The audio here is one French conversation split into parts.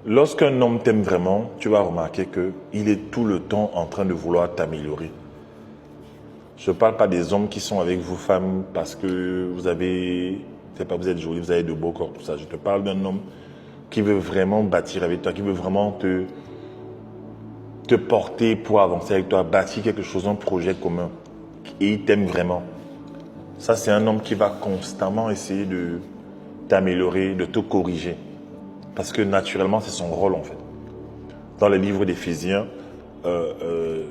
Lorsqu'un homme t'aime vraiment, tu vas remarquer qu'il est tout le temps en train de vouloir t'améliorer. Je ne parle pas des hommes qui sont avec vous, femmes, parce que vous avez, je sais pas, vous êtes jolie, vous avez de beaux corps, tout ça. Je te parle d'un homme qui veut vraiment bâtir avec toi, qui veut vraiment te porter pour avancer avec toi, bâtir quelque chose, un projet commun. Et il t'aime vraiment. Ça, c'est un homme qui va constamment essayer de t'améliorer, de te corriger. Parce que naturellement, c'est son rôle en fait. Dans le livre d'Éphésiens,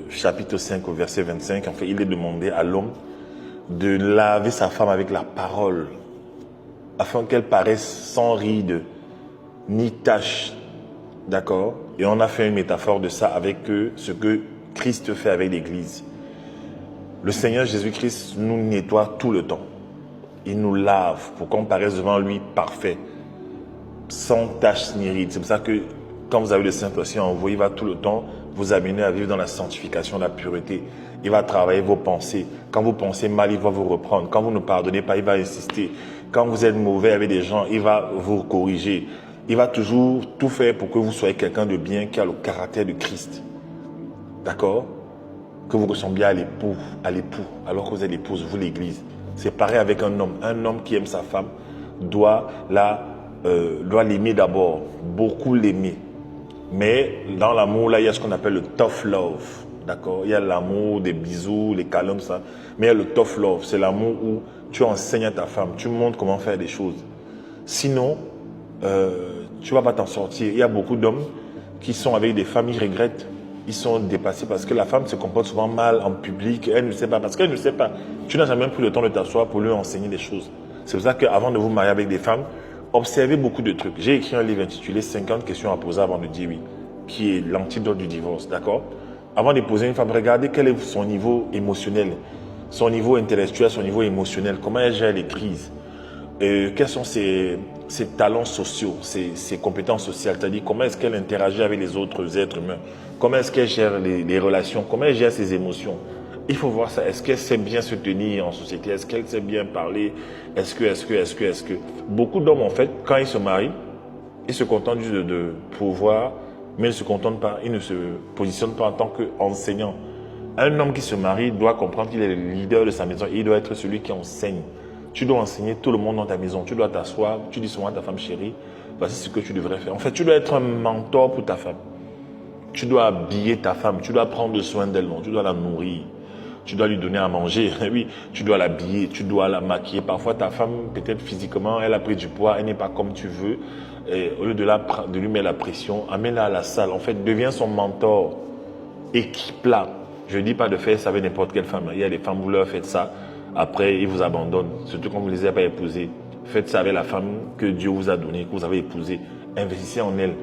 chapitre 5 au verset 25, en fait, il est demandé à l'homme de laver sa femme avec la parole, afin qu'elle paraisse sans ride, ni tache. D'accord? Et on a fait une métaphore de ça avec ce que Christ fait avec l'Église. Le Seigneur Jésus-Christ nous nettoie tout le temps. Il nous lave pour qu'on paraisse devant lui parfait, sans tache ni ride. C'est pour ça que quand vous avez le Saint-Esprit en vous, il va tout le temps vous amener à vivre dans la sanctification, la pureté. Il va travailler vos pensées. Quand vous pensez mal, il va vous reprendre. Quand vous ne pardonnez pas, il va insister. Quand vous êtes mauvais avec des gens, il va vous corriger. Il va toujours tout faire pour que vous soyez quelqu'un de bien qui a le caractère de Christ. D'accord? Que vous ressembliez à l'époux, alors que vous êtes l'épouse, vous l'église. C'est pareil avec un homme. Un homme qui aime sa femme doit l'aimer d'abord, beaucoup l'aimer. Mais dans l'amour, là, il y a ce qu'on appelle le tough love. D'accord? Il y a l'amour des bisous, les câlins, ça. Mais il y a le tough love. C'est l'amour où tu enseignes à ta femme, tu montres comment faire des choses. Sinon, tu ne vas pas t'en sortir. Il y a beaucoup d'hommes qui sont avec des femmes, ils regrettent. Ils sont dépassés parce que la femme se comporte souvent mal en public. Elle ne sait pas, parce qu'elle ne sait pas. Tu n'as jamais pris le temps de t'asseoir pour lui enseigner des choses. C'est pour ça qu'avant de vous marier avec des femmes, observez beaucoup de trucs. J'ai écrit un livre intitulé 50 questions à poser avant de dire oui, qui est l'antidote du divorce, d'accord? Avant de poser une femme, regardez quel est son niveau émotionnel, son niveau intellectuel, son niveau émotionnel, comment elle gère les crises, quels sont ses talents sociaux, ses compétences sociales, c'est-à-dire comment est-ce qu'elle interagit avec les autres êtres humains, comment est-ce qu'elle gère les relations, comment elle gère ses émotions. Il faut voir ça. Est-ce qu'elle sait bien se tenir en société? Est-ce qu'elle sait bien parler? Est-ce que... Beaucoup d'hommes, en fait, quand ils se marient, ils se contentent juste de pouvoir, mais ils ne se contentent pas, ils ne se positionnent pas en tant qu'enseignant. Un homme qui se marie doit comprendre qu'il est le leader de sa maison. Il doit être celui qui enseigne. Tu dois enseigner tout le monde dans ta maison. Tu dois t'asseoir, tu dis souvent à ta femme chérie, voici ce que tu devrais faire. En fait, tu dois être un mentor pour ta femme. Tu dois habiller ta femme, tu dois prendre soin d'elle, tu dois la nourrir. Tu dois lui donner à manger, oui, tu dois l'habiller, tu dois la maquiller. Parfois, ta femme, peut-être physiquement, elle a pris du poids, elle n'est pas comme tu veux. Et au lieu de lui mettre la pression, amène-la à la salle. En fait, deviens son mentor. Équipe-la. Je ne dis pas de faire ça avec n'importe quelle femme. Il y a des femmes, vous leur faites ça, après, ils vous abandonnent. Surtout quand vous ne les avez pas épousées. Faites ça avec la femme que Dieu vous a donnée, que vous avez épousée. Investissez en elle.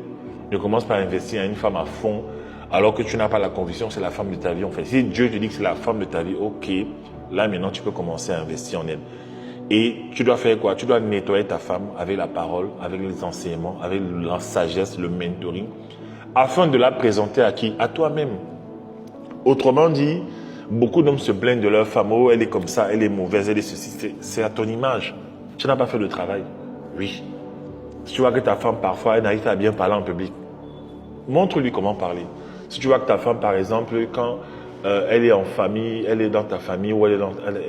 Ne commence pas à investir en une femme à fond, alors que tu n'as pas la conviction, c'est la femme de ta vie. En fait, si Dieu te dit que c'est la femme de ta vie, ok, là maintenant tu peux commencer à investir en elle. Et tu dois faire quoi? Tu dois nettoyer ta femme avec la parole, avec les enseignements, avec la sagesse, le mentoring, afin de la présenter à qui? À toi-même. Autrement dit, beaucoup d'hommes se plaignent de leur femme. Oh, elle est comme ça, elle est mauvaise, elle est ceci. C'est à ton image. Tu n'as pas fait le travail. Oui. Si tu vois que ta femme, parfois, elle n'arrive pas à bien parler en public, montre-lui comment parler. Si tu vois que ta femme, par exemple, quand elle est en famille, elle est dans ta famille, ou elle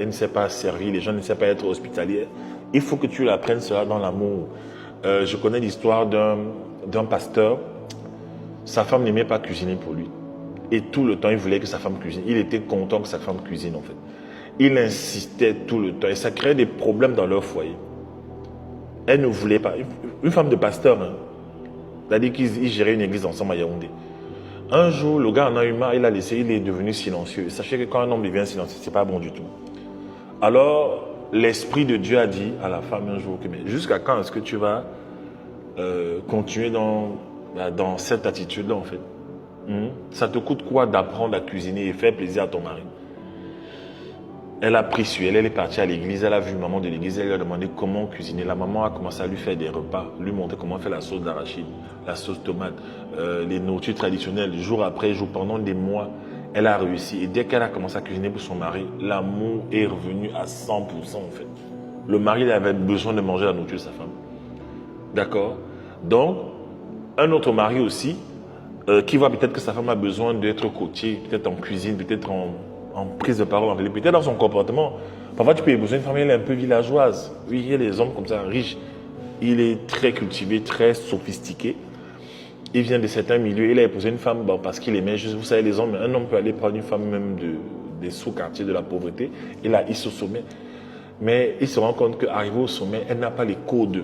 ne sait pas servir, les gens ne savent pas être hospitaliers, il faut que tu l'apprennes cela dans l'amour. Je connais l'histoire d'un pasteur. Sa femme n'aimait pas cuisiner pour lui. Et tout le temps, il voulait que sa femme cuisine. Il était content que sa femme cuisine, en fait. Il insistait tout le temps. Et ça créait des problèmes dans leur foyer. Elle ne voulait pas. Une femme de pasteur, hein. C'est-à-dire qu'ils géraient une église ensemble à Yaoundé. Un jour, le gars en a eu marre, il a laissé, il est devenu silencieux. Sachez que quand un homme devient silencieux, c'est pas bon du tout. Alors, l'Esprit de Dieu a dit à la femme un jour, que, mais jusqu'à quand est-ce que tu vas continuer dans cette attitude-là, en fait? Ça te coûte quoi d'apprendre à cuisiner et faire plaisir à ton mari? Elle a pris sur elle, elle est partie à l'église, elle a vu maman de l'église, elle lui a demandé comment cuisiner. La maman a commencé à lui faire des repas, lui montrer comment faire la sauce d'arachide, la sauce tomate, les nourritures traditionnelles. Jour après jour, pendant des mois, elle a réussi. Et dès qu'elle a commencé à cuisiner pour son mari, l'amour est revenu à 100% en fait. Le mari il avait besoin de manger la nourriture de sa femme. D'accord? Donc, Un autre mari aussi, qui voit peut-être que sa femme a besoin d'être coachée, peut-être en cuisine, peut-être en prise de parole, peut-être dans son comportement. Parfois, tu peux épouser une femme, elle est un peu villageoise. Oui, il y a des hommes comme ça, riches. Il est très cultivé, très sophistiqué. Il vient de certains milieux. Il a épousé une femme parce qu'il aimait juste, vous savez, les hommes. Un homme peut aller prendre une femme même des sous-quartiers de la pauvreté. Et là, il se sommet. Mais il se rend compte qu'arrivé au sommet, elle n'a pas les codes.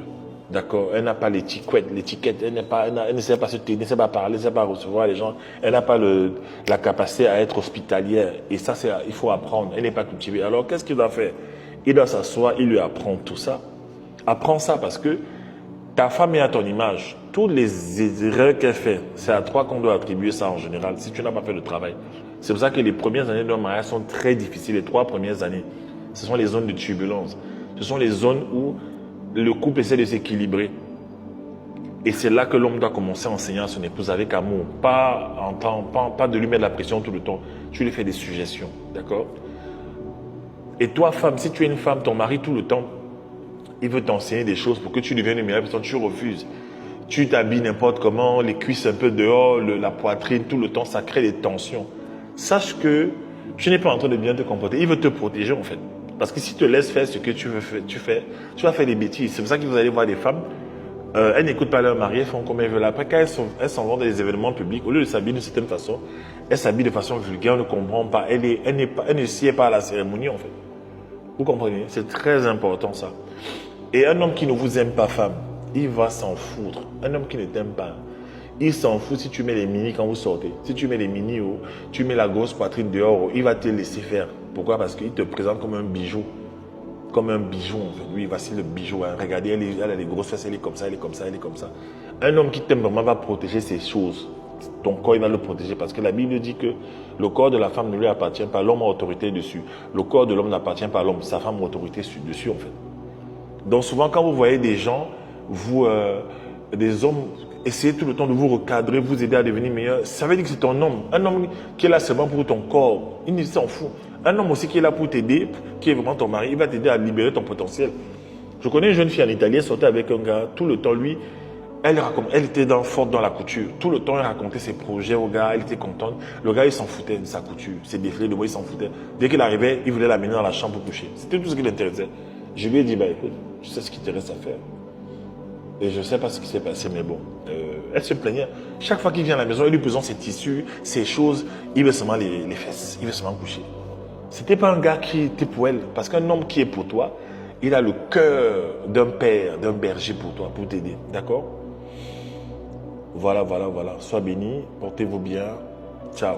D'accord? Elle n'a pas l'étiquette. Elle ne sait pas se tenir, elle ne sait pas parler, elle ne sait pas recevoir les gens. Elle n'a pas la capacité à être hospitalière. Et ça, il faut apprendre. Elle n'est pas cultivée. Alors, qu'est-ce qu'il doit faire? Il doit s'asseoir, il lui apprend tout ça. Apprends ça parce que ta femme est à ton image. Toutes les erreurs qu'elle fait, c'est à toi qu'on doit attribuer ça en général, si tu n'as pas fait le travail. C'est pour ça que les premières années d'un mariage sont très difficiles. Les 3 premières années, ce sont les zones de turbulence. Ce sont les zones où le couple essaie de s'équilibrer. Et c'est là que l'homme doit commencer à enseigner à son épouse avec amour. Pas de lui mettre la pression tout le temps. Tu lui fais des suggestions. D'accord? Et toi, femme, si tu es une femme, ton mari tout le temps, il veut t'enseigner des choses pour que tu deviennes une meilleure personne, tu refuses. Tu t'habilles n'importe comment, les cuisses un peu dehors, la poitrine, tout le temps, ça crée des tensions. Sache que tu n'es pas en train de bien te comporter. Il veut te protéger en fait. Parce que si tu te laisses faire ce que tu vas faire des bêtises. C'est pour ça que vous allez voir des femmes, elles n'écoutent pas leur mari, elles font comme elles veulent. Après, quand elles s'en vont dans les événements publics, au lieu de s'habiller d'une certaine façon, elles s'habillent de façon vulgaire, on ne comprend pas. Elle ne sied pas à la cérémonie en fait. Vous comprenez? C'est très important ça. Et un homme qui ne vous aime pas, femme, il va s'en foutre. Un homme qui ne t'aime pas, il s'en fout si tu mets les mini quand vous sortez. Si tu mets les mini haut, tu mets la grosse poitrine dehors, il va te laisser faire. Pourquoi? Parce qu'il te présente comme un bijou. Comme un bijou, en fait. Lui, voici le bijou. Hein. Regardez, elle a des grosses fesses, elle est comme ça, elle est comme ça, elle est comme ça. Un homme qui t'aime vraiment va protéger ces choses. Ton corps, il va le protéger parce que la Bible dit que le corps de la femme ne lui appartient pas, l'homme a autorité dessus. Le corps de l'homme n'appartient pas à l'homme, sa femme a autorité dessus, en fait. Donc souvent, quand vous voyez des gens, des hommes, essayer tout le temps de vous recadrer, vous aider à devenir meilleur, ça veut dire que c'est ton homme. Un homme qui est là seulement pour ton corps, il ne s'en fout. Un homme aussi qui est là pour t'aider, qui est vraiment ton mari, il va t'aider à libérer ton potentiel. Je connais une jeune fille en Italie, elle sortait avec un gars, tout le temps, lui, elle était forte dans la couture. Tout le temps, elle racontait ses projets au gars, elle était contente. Le gars, il s'en foutait de sa couture, ses défilés de moi, il s'en foutait. Dès qu'il arrivait, il voulait l'amener dans la chambre pour coucher. C'était tout ce qui l'intéressait. Je lui ai dit, écoute, je sais ce qui te reste à faire. Et je ne sais pas ce qui s'est passé, mais bon. Elle se plaignait. Chaque fois qu'il vient à la maison, il lui présente ses tissus, ses choses, il veut seulement les fesses, il veut seulement coucher. C'était pas un gars qui était pour elle. Parce qu'un homme qui est pour toi, il a le cœur d'un père, d'un berger pour toi, pour t'aider. D'accord? Voilà. Sois béni, portez-vous bien. Ciao.